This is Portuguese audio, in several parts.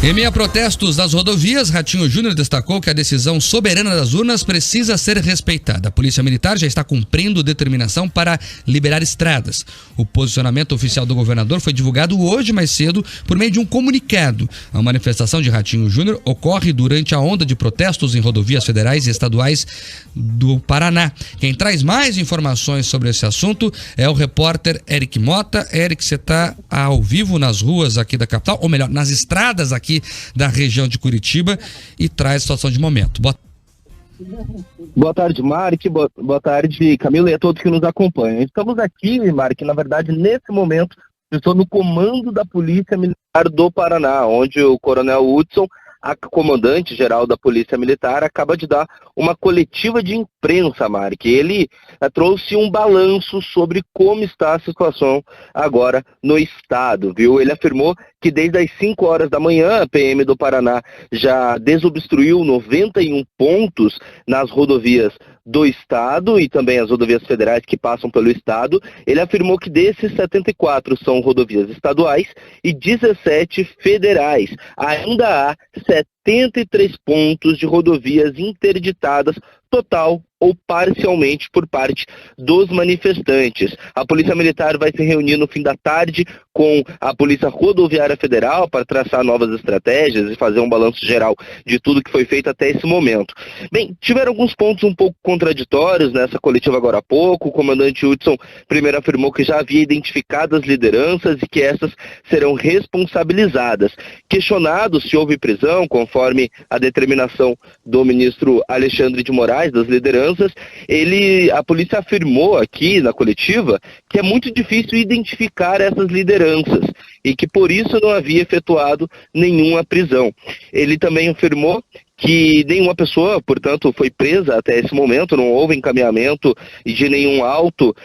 Em meio a protestos nas rodovias, Ratinho Júnior destacou que a decisão soberana das urnas precisa ser respeitada. A Polícia Militar já está cumprindo determinação para liberar estradas. O posicionamento oficial do governador foi divulgado hoje mais cedo por meio de um comunicado. A manifestação de Ratinho Júnior ocorre durante a onda de protestos em rodovias federais e estaduais do Paraná. Quem traz mais informações sobre esse assunto é o repórter Eric Mota. Eric, você está ao vivo nas ruas aqui da capital, ou melhor, nas estradas aqui da região de Curitiba, e traz a situação de momento. Boa tarde, Mark. Boa tarde, Camila, e a todos que nos acompanham. Estamos aqui, Mark, na verdade, nesse momento, eu estou no comando da Polícia Militar do Paraná, onde o Coronel Hudson, a comandante-geral da Polícia Militar, acaba de dar uma coletiva de imprensa, Mark. Ele trouxe um balanço sobre como está a situação agora no estado, viu? Ele afirmou que desde as 5 horas da manhã a PM do Paraná já desobstruiu 91 pontos nas rodovias do estado e também as rodovias federais que passam pelo estado. Ele afirmou que desses 74 são rodovias estaduais e 17 federais. Ainda há 73 pontos de rodovias interditadas total ou parcialmente por parte dos manifestantes. A Polícia Militar vai se reunir no fim da tarde com a Polícia Rodoviária Federal para traçar novas estratégias e fazer um balanço geral de tudo que foi feito até esse momento. Bem, tiveram alguns pontos um pouco contraditórios nessa coletiva agora há pouco. O comandante Hudson primeiro afirmou que já havia identificado as lideranças e que essas serão responsabilizadas. Questionado se houve prisão, conforme a determinação do ministro Alexandre de Moraes, das lideranças, a polícia afirmou aqui na coletiva que é muito difícil identificar essas lideranças e que por isso não havia efetuado nenhuma prisão. Ele também afirmou que nenhuma pessoa, portanto, foi presa até esse momento, não houve encaminhamento de nenhum auto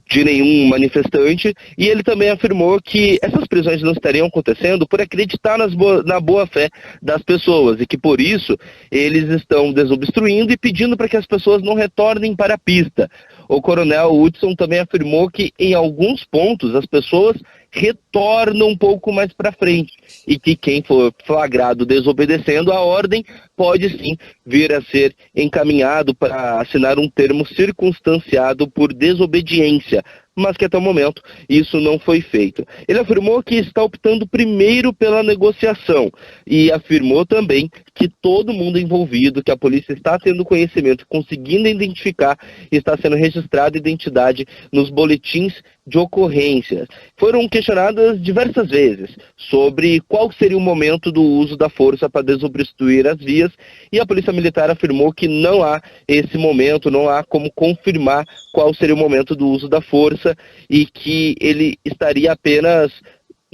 de nenhum manifestante, e ele também afirmou que essas prisões não estariam acontecendo por acreditar na boa-fé das pessoas, e que por isso eles estão desobstruindo e pedindo para que as pessoas não retornem para a pista. O coronel Hudson também afirmou que em alguns pontos as pessoas retornam um pouco mais para frente e que quem for flagrado desobedecendo a ordem pode sim vir a ser encaminhado para assinar um termo circunstanciado por desobediência, mas que até o momento isso não foi feito. Ele afirmou que está optando primeiro pela negociação e afirmou também que todo mundo envolvido, que a polícia está tendo conhecimento, conseguindo identificar, está sendo registrada a identidade nos boletins de ocorrências. Foram questionadas diversas vezes sobre qual seria o momento do uso da força para desobstruir as vias, e a Polícia Militar afirmou que não há esse momento, não há como confirmar qual seria o momento do uso da força e que ele estaria apenas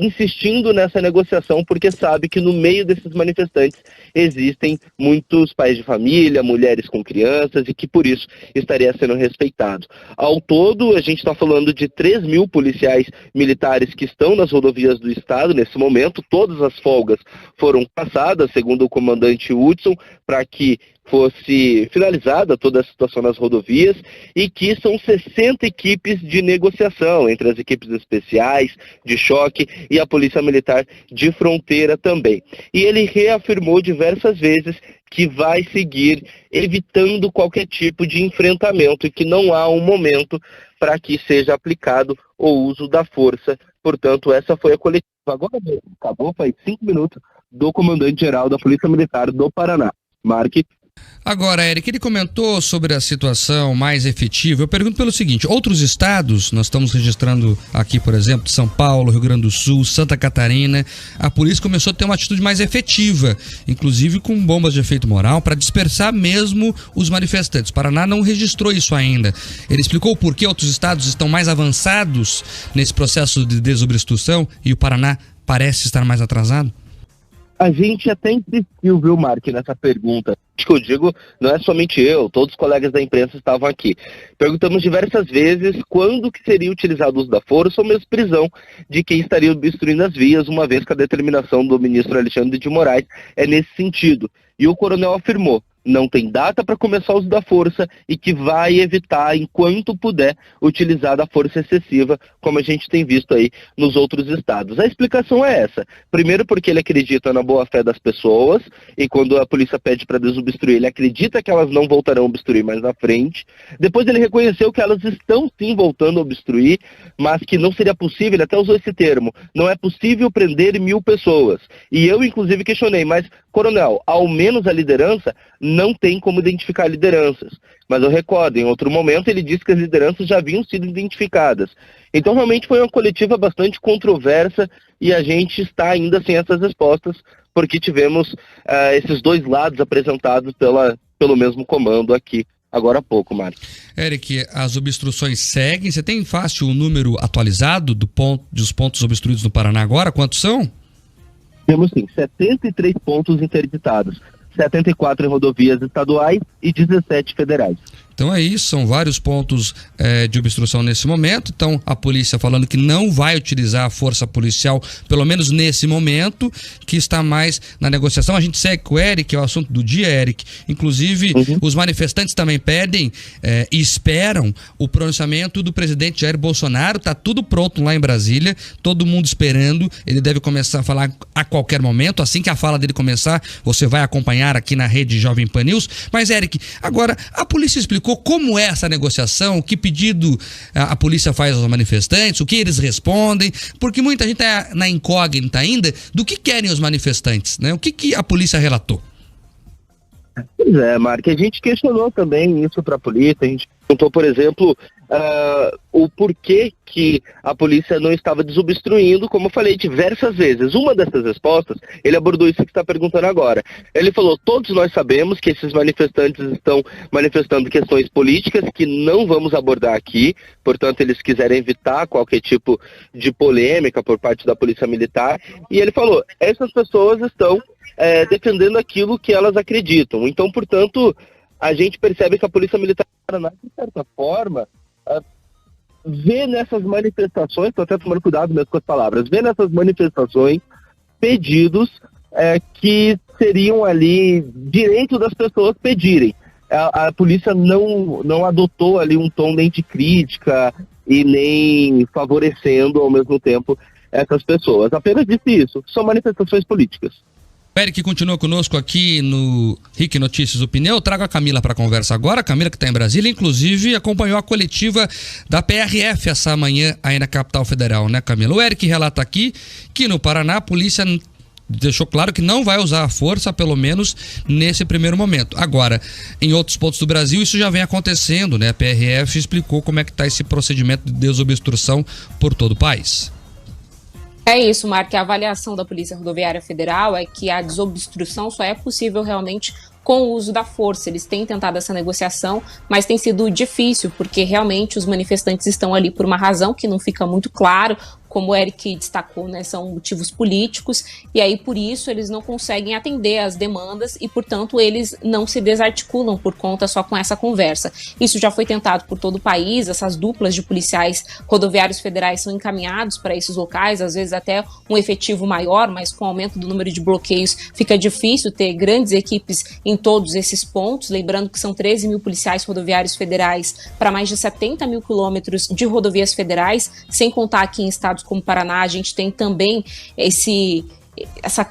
insistindo nessa negociação porque sabe que no meio desses manifestantes existem muitos pais de família, mulheres com crianças e que por isso estaria sendo respeitado. Ao todo, a gente está falando de 3.000 policiais militares que estão nas rodovias do estado nesse momento. Todas as folgas foram passadas, segundo o comandante Hudson, para que fosse finalizada toda a situação nas rodovias e que são 60 equipes de negociação, entre as equipes especiais, de choque e a Polícia Militar de Fronteira também. E ele reafirmou diversas vezes que vai seguir evitando qualquer tipo de enfrentamento e que não há um momento para que seja aplicado o uso da força. Portanto, essa foi a coletiva. Agora mesmo, acabou, faz 5 minutos, do comandante-geral da Polícia Militar do Paraná. Mark. Agora, Eric, ele comentou sobre a situação mais efetiva. Eu pergunto pelo seguinte: outros estados, nós estamos registrando aqui, por exemplo, São Paulo, Rio Grande do Sul, Santa Catarina, a polícia começou a ter uma atitude mais efetiva, inclusive com bombas de efeito moral, para dispersar mesmo os manifestantes. O Paraná não registrou isso ainda. Ele explicou por que outros estados estão mais avançados nesse processo de desobstrução e o Paraná parece estar mais atrasado? A gente até insistiu, viu, Mark, nessa pergunta. Acho que eu digo, não é somente eu, todos os colegas da imprensa estavam aqui. Perguntamos diversas vezes quando que seria utilizado o uso da força ou mesmo prisão de quem estaria obstruindo as vias, uma vez que a determinação do ministro Alexandre de Moraes é nesse sentido. E o coronel afirmou, não tem data para começar o uso da força e que vai evitar, enquanto puder, utilizar da força excessiva, como a gente tem visto aí nos outros estados. A explicação é essa. Primeiro, porque ele acredita na boa-fé das pessoas, e quando a polícia pede para desobstruir, ele acredita que elas não voltarão a obstruir mais na frente. Depois ele reconheceu que elas estão sim voltando a obstruir, mas que não seria possível, ele até usou esse termo, não é possível prender 1.000 pessoas. E eu, inclusive, questionei, mas, coronel, ao menos a liderança não tem como identificar lideranças. Mas eu recordo, em outro momento, ele disse que as lideranças já haviam sido identificadas. Então, realmente foi uma coletiva bastante controversa e a gente está ainda sem essas respostas, porque tivemos esses dois lados apresentados pelo mesmo comando aqui agora há pouco, Mário. Eric, as obstruções seguem. Você tem fácil o número atualizado dos pontos obstruídos no Paraná agora? Quantos são? Temos sim, 73 pontos interditados. 74 em rodovias estaduais e 17 federais. Então é isso, são vários pontos de obstrução nesse momento. Então a polícia falando que não vai utilizar a força policial, pelo menos nesse momento, que está mais na negociação. A gente segue com o Eric, é o assunto do dia, Eric. Inclusive, os manifestantes também pedem e esperam o pronunciamento do presidente Jair Bolsonaro. Está tudo pronto lá em Brasília, todo mundo esperando. Ele deve começar a falar a qualquer momento. Assim que a fala dele começar, você vai acompanhar aqui na rede Jovem Pan News. Mas, Eric, agora a polícia explicou como é essa negociação, que pedido a polícia faz aos manifestantes, o que eles respondem, porque muita gente está na incógnita ainda do que querem os manifestantes, né? O que a polícia relatou? Pois é, Marco, a gente questionou também isso para a polícia, a gente perguntou, por exemplo, o porquê que a polícia não estava desobstruindo, como eu falei diversas vezes. Uma dessas respostas, ele abordou isso que está perguntando agora. Ele falou, todos nós sabemos que esses manifestantes estão manifestando questões políticas que não vamos abordar aqui, portanto eles quiserem evitar qualquer tipo de polêmica por parte da polícia militar, e ele falou, essas pessoas estão defendendo aquilo que elas acreditam. Então, portanto, a gente percebe que a Polícia Militar do Paraná, de certa forma, vê nessas manifestações, estou até tomando cuidado mesmo com as palavras, vê nessas manifestações pedidos que seriam ali direito das pessoas pedirem. A polícia não adotou ali um tom nem de crítica e nem favorecendo ao mesmo tempo essas pessoas. Apenas disse isso, são manifestações políticas. Eric continua conosco aqui no RIC Notícias Opinião. Eu trago a Camila para a conversa agora. A Camila que está em Brasília, inclusive acompanhou a coletiva da PRF essa manhã aí na capital federal, né, Camila? O Eric relata aqui que no Paraná a polícia deixou claro que não vai usar a força, pelo menos nesse primeiro momento. Agora, em outros pontos do Brasil isso já vem acontecendo, né? A PRF explicou como é que está esse procedimento de desobstrução por todo o país. É isso, Marco. A avaliação da Polícia Rodoviária Federal é que a desobstrução só é possível realmente com o uso da força. Eles têm tentado essa negociação, mas tem sido difícil, porque realmente os manifestantes estão ali por uma razão que não fica muito claro, como o Eric destacou, né, são motivos políticos, e aí por isso eles não conseguem atender às demandas e, portanto, eles não se desarticulam por conta só com essa conversa. Isso já foi tentado por todo o país, essas duplas de policiais rodoviários federais são encaminhados para esses locais, às vezes até um efetivo maior, mas com o aumento do número de bloqueios fica difícil ter grandes equipes em todos esses pontos, lembrando que são 13 mil policiais rodoviários federais para mais de 70 mil quilômetros de rodovias federais, sem contar aqui em estados como Paraná, a gente tem também essa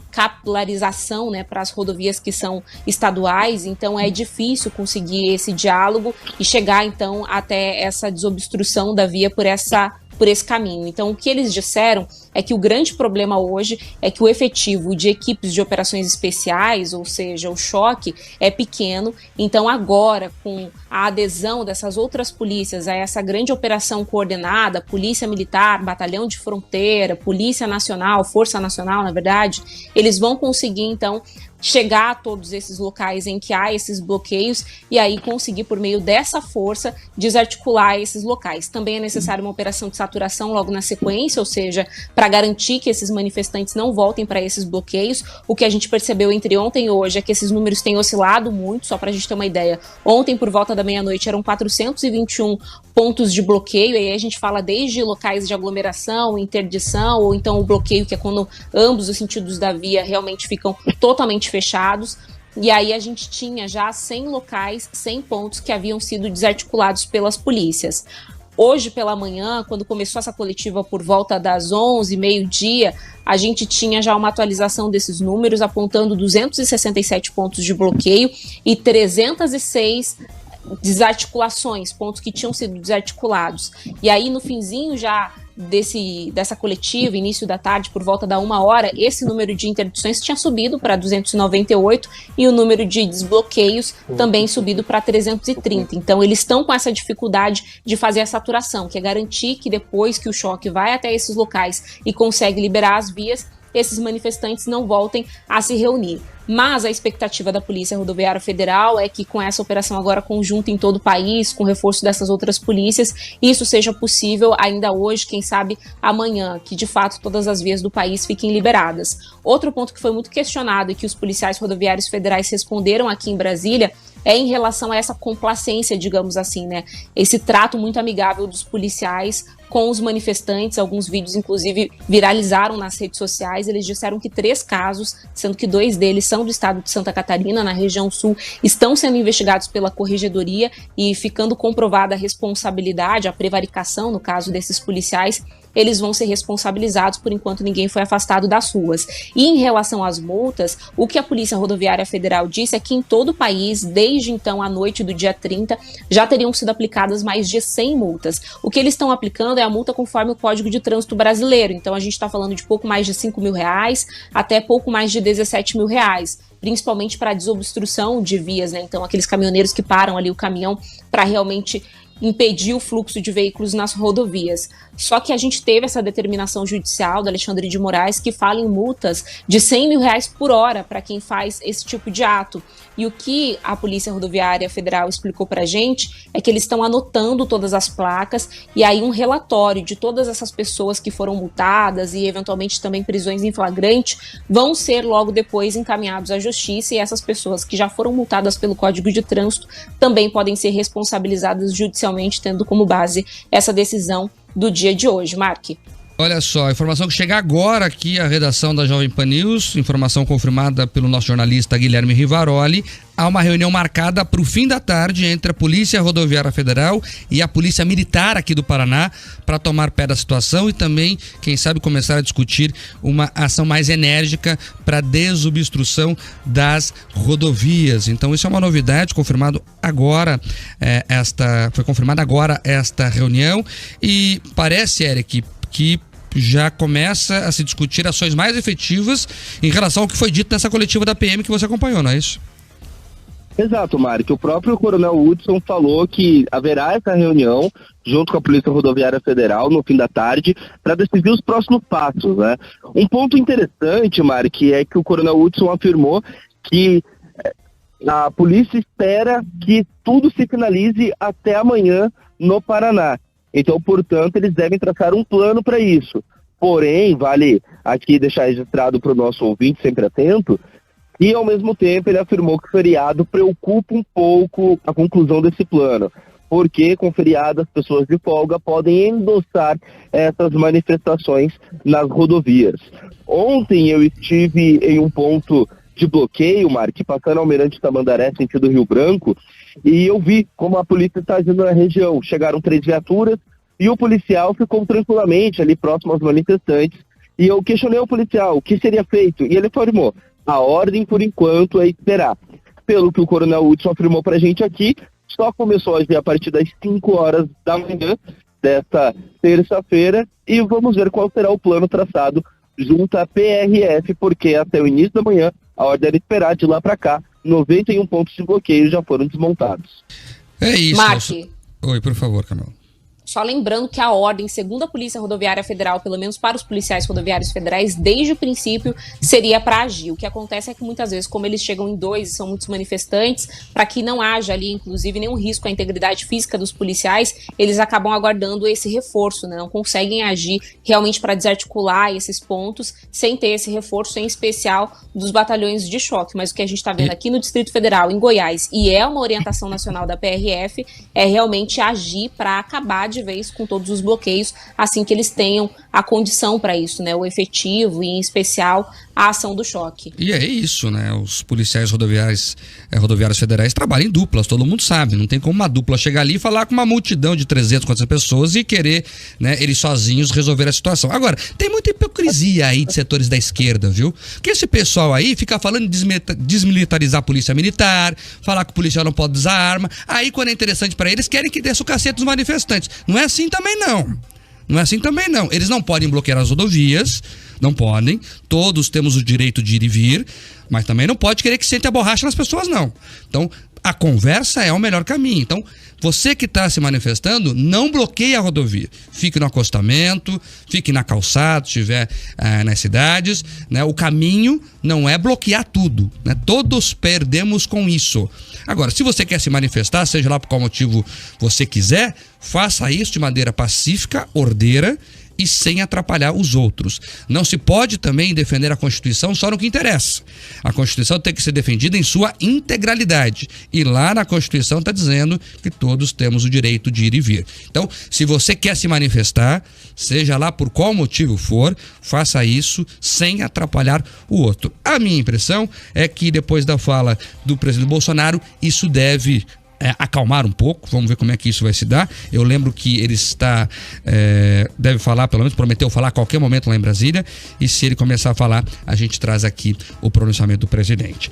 capilarização, né, para as rodovias que são estaduais, então é difícil conseguir esse diálogo e chegar então até essa desobstrução da via por esse caminho. Então o que eles disseram é que o grande problema hoje é que o efetivo de equipes de operações especiais, ou seja, o choque, é pequeno. Então agora, com a adesão dessas outras polícias a essa grande operação coordenada, Polícia Militar, Batalhão de Fronteira, Polícia Nacional, Força Nacional, na verdade, eles vão conseguir então chegar a todos esses locais em que há esses bloqueios e aí conseguir, por meio dessa força, desarticular esses locais. Também é necessária uma operação de saturação logo na sequência, ou seja, para garantir que esses manifestantes não voltem para esses bloqueios. O que a gente percebeu entre ontem e hoje é que esses números têm oscilado muito, só para a gente ter uma ideia. Ontem, por volta da meia-noite, eram 421 pontos de bloqueio, e aí a gente fala desde locais de aglomeração, interdição, ou então o bloqueio, que é quando ambos os sentidos da via realmente ficam totalmente fechados. E aí a gente tinha já 100 locais, 100 pontos que haviam sido desarticulados pelas polícias. Hoje pela manhã, quando começou essa coletiva por volta das 11, meio-dia, a gente tinha já uma atualização desses números, apontando 267 pontos de bloqueio e 306 desarticulações, pontos que tinham sido desarticulados. E aí, no finzinho já dessa coletiva, início da tarde, por volta da 1h, esse número de interdições tinha subido para 298 e o número de desbloqueios também subido para 330. Então, eles estão com essa dificuldade de fazer a saturação, que é garantir que depois que o choque vai até esses locais e consegue liberar as vias, esses manifestantes não voltem a se reunir. Mas a expectativa da Polícia Rodoviária Federal é que com essa operação agora conjunta em todo o país, com reforço dessas outras polícias, isso seja possível ainda hoje, quem sabe amanhã, que de fato todas as vias do país fiquem liberadas. Outro ponto que foi muito questionado e que os policiais rodoviários federais responderam aqui em Brasília é em relação a essa complacência, digamos assim, né? Esse trato muito amigável dos policiais com os manifestantes. Alguns vídeos, inclusive, viralizaram nas redes sociais. Eles disseram que 3 casos, sendo que 2 deles são do estado de Santa Catarina, na região sul, estão sendo investigados pela Corregedoria e ficando comprovada a responsabilidade, a prevaricação, no caso desses policiais, eles vão ser responsabilizados, por enquanto ninguém foi afastado das ruas. E em relação às multas, o que a Polícia Rodoviária Federal disse é que em todo o país, desde então à noite do dia 30, já teriam sido aplicadas mais de 100 multas. O que eles estão aplicando é a multa conforme o Código de Trânsito Brasileiro, então a gente está falando de pouco mais de R$5 mil até pouco mais de R$17 mil, principalmente para desobstrução de vias, né? Então aqueles caminhoneiros que param ali o caminhão para realmente impedir o fluxo de veículos nas rodovias. Só que a gente teve essa determinação judicial do Alexandre de Moraes que fala em multas de R$100 mil por hora para quem faz esse tipo de ato. E o que a Polícia Rodoviária Federal explicou para a gente é que eles estão anotando todas as placas e aí um relatório de todas essas pessoas que foram multadas e eventualmente também prisões em flagrante vão ser logo depois encaminhados à justiça, e essas pessoas que já foram multadas pelo Código de Trânsito também podem ser responsabilizadas judicialmente, tendo como base essa decisão do dia de hoje. Mark. Olha só, a informação que chega agora aqui à redação da Jovem Pan News, informação confirmada pelo nosso jornalista Guilherme Rivaroli, há uma reunião marcada para o fim da tarde entre a Polícia Rodoviária Federal e a Polícia Militar aqui do Paraná para tomar pé da situação e também, quem sabe, começar a discutir uma ação mais enérgica para desobstrução das rodovias. Então isso é uma novidade, confirmado agora, foi confirmada agora esta reunião e parece, Eric, que já começa a se discutir ações mais efetivas em relação ao que foi dito nessa coletiva da PM que você acompanhou, não é isso? Exato, Mark. O próprio Coronel Hudson falou que haverá essa reunião junto com a Polícia Rodoviária Federal no fim da tarde para decidir os próximos passos, né? Um ponto interessante, Mark, é que o Coronel Hudson afirmou que a polícia espera que tudo se finalize até amanhã no Paraná. Então, portanto, eles devem traçar um plano para isso. Porém, vale aqui deixar registrado para o nosso ouvinte sempre atento, e ao mesmo tempo ele afirmou que o feriado preocupa um pouco a conclusão desse plano, porque com feriado as pessoas de folga podem endossar essas manifestações nas rodovias. Ontem eu estive em um ponto de bloqueio, Mark, passando Almirante Tamandaré, sentido Rio Branco, e eu vi como a polícia está agindo na região. Chegaram 3 viaturas e o policial ficou tranquilamente ali próximo aos manifestantes, e eu questionei o policial o que seria feito, e ele afirmou: a ordem por enquanto é esperar. Pelo que o Coronel Hudson afirmou pra gente aqui, só começou a agir a partir das 5 horas da manhã desta terça-feira, e vamos ver qual será o plano traçado junto à PRF, porque até o início da manhã a ordem era esperar. De lá para cá, 91 pontos de bloqueio já foram desmontados. É isso. Mark. Oi, por favor, Camila. Só lembrando que a ordem, segundo a Polícia Rodoviária Federal, pelo menos para os policiais rodoviários federais, desde o princípio seria para agir. O que acontece é que muitas vezes, como eles chegam em 2 e são muitos manifestantes, para que não haja ali, inclusive, nenhum risco à integridade física dos policiais, eles acabam aguardando esse reforço, né? Não conseguem agir realmente para desarticular esses pontos sem ter esse reforço, em especial dos batalhões de choque. Mas o que a gente está vendo aqui no Distrito Federal, em Goiás, e é uma orientação nacional da PRF, é realmente agir para acabar de vez com todos os bloqueios assim que eles tenham a condição para isso, né? O efetivo e, em especial, a ação do choque. E é isso, né? Os policiais rodoviários federais trabalham em duplas, todo mundo sabe. Não tem como uma dupla chegar ali e falar com uma multidão de 300, 400 pessoas e querer, né, eles sozinhos resolver a situação. Agora, tem muita hipocrisia aí de setores da esquerda, viu? Porque esse pessoal aí fica falando de desmilitarizar a polícia militar, falar que o policial não pode usar arma. Aí, quando é interessante para eles, querem que desça o cacete dos manifestantes. Não é assim também, não. Não é assim também, não. Eles não podem bloquear as rodovias, não podem. Todos temos o direito de ir e vir, mas também não pode querer que sente a borracha nas pessoas, não. Então, a conversa é o melhor caminho. Então, você que está se manifestando, não bloqueie a rodovia. Fique no acostamento, fique na calçada, se estiver nas cidades, né? O caminho não é bloquear tudo, né? Todos perdemos com isso. Agora, se você quer se manifestar, seja lá por qual motivo você quiser, faça isso de maneira pacífica, ordeira e sem atrapalhar os outros. Não se pode também defender a Constituição só no que interessa. A Constituição tem que ser defendida em sua integralidade. E lá na Constituição está dizendo que todos temos o direito de ir e vir. Então, se você quer se manifestar, seja lá por qual motivo for, faça isso sem atrapalhar o outro. A minha impressão é que depois da fala do presidente Bolsonaro, isso deve acalmar um pouco. Vamos ver como é que isso vai se dar. Eu lembro que ele deve falar, pelo menos prometeu falar a qualquer momento lá em Brasília, e se ele começar a falar, a gente traz aqui o pronunciamento do presidente.